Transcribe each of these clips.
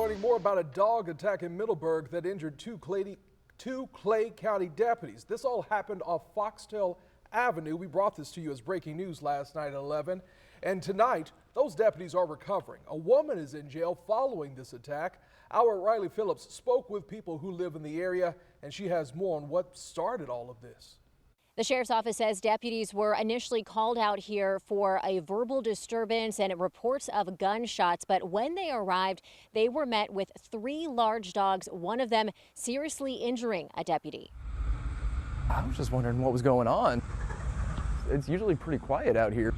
learning more about a dog attack in Middleburg that injured two Clay County deputies. This all happened off Foxtail Avenue. We brought this to you as breaking news last night at 11. And tonight, those deputies are recovering. A woman is in jail following this attack. Our Riley Phillips spoke with people who live in the area, and she has more on what started all of this. The sheriff's office says deputies were initially called out here for a verbal disturbance and reports of gunshots, but when they arrived, they were met with 3 large dogs, one of them seriously injuring a deputy. I was just wondering what was going on. It's usually pretty quiet out here.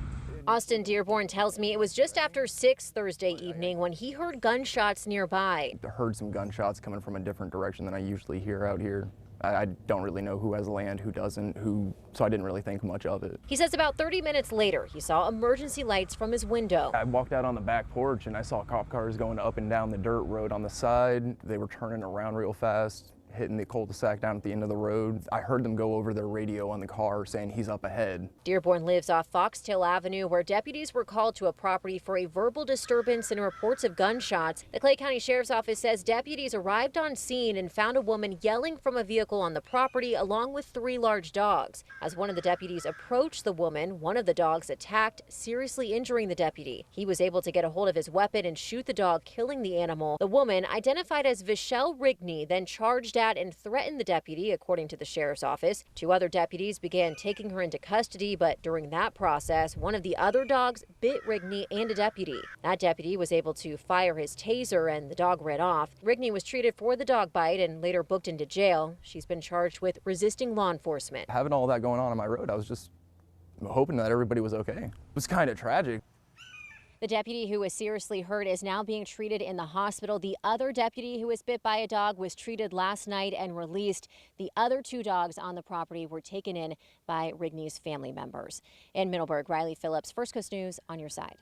Austin Dearborn tells me it was just after 6 Thursday evening when he heard gunshots nearby. I heard some gunshots coming from a different direction than I usually hear out here. I don't really know who has land, who doesn't, so I didn't really think much of it. He says about 30 minutes later, he saw emergency lights from his window. I walked out on the back porch and I saw cop cars going up and down the dirt road on the side. They were turning around real fast, hitting the cul-de-sac down at the end of the road. I heard them go over their radio on the car saying he's up ahead. Dearborn lives off Foxtail Avenue, where deputies were called to a property for a verbal disturbance and reports of gunshots. The Clay County Sheriff's Office says deputies arrived on scene and found a woman yelling from a vehicle on the property along with 3 large dogs. As one of the deputies approached the woman, one of the dogs attacked, seriously injuring the deputy. He was able to get a hold of his weapon and shoot the dog, killing the animal. The woman, identified as Vishelle Rigney, then charged at and threatened the deputy, according to the sheriff's office. 2 other deputies began taking her into custody, but during that process, one of the other dogs bit Rigney and a deputy. That deputy was able to fire his taser and the dog ran off. Rigney was treated for the dog bite and later booked into jail. She's been charged with resisting law enforcement. Having all that going on my road, I was just hoping that everybody was okay. It was kind of tragic. The deputy who was seriously hurt is now being treated in the hospital. The other deputy who was bit by a dog was treated last night and released. The other 2 dogs on the property were taken in by Rigney's family members. In Middleburg, Riley Phillips, First Coast News, on your side.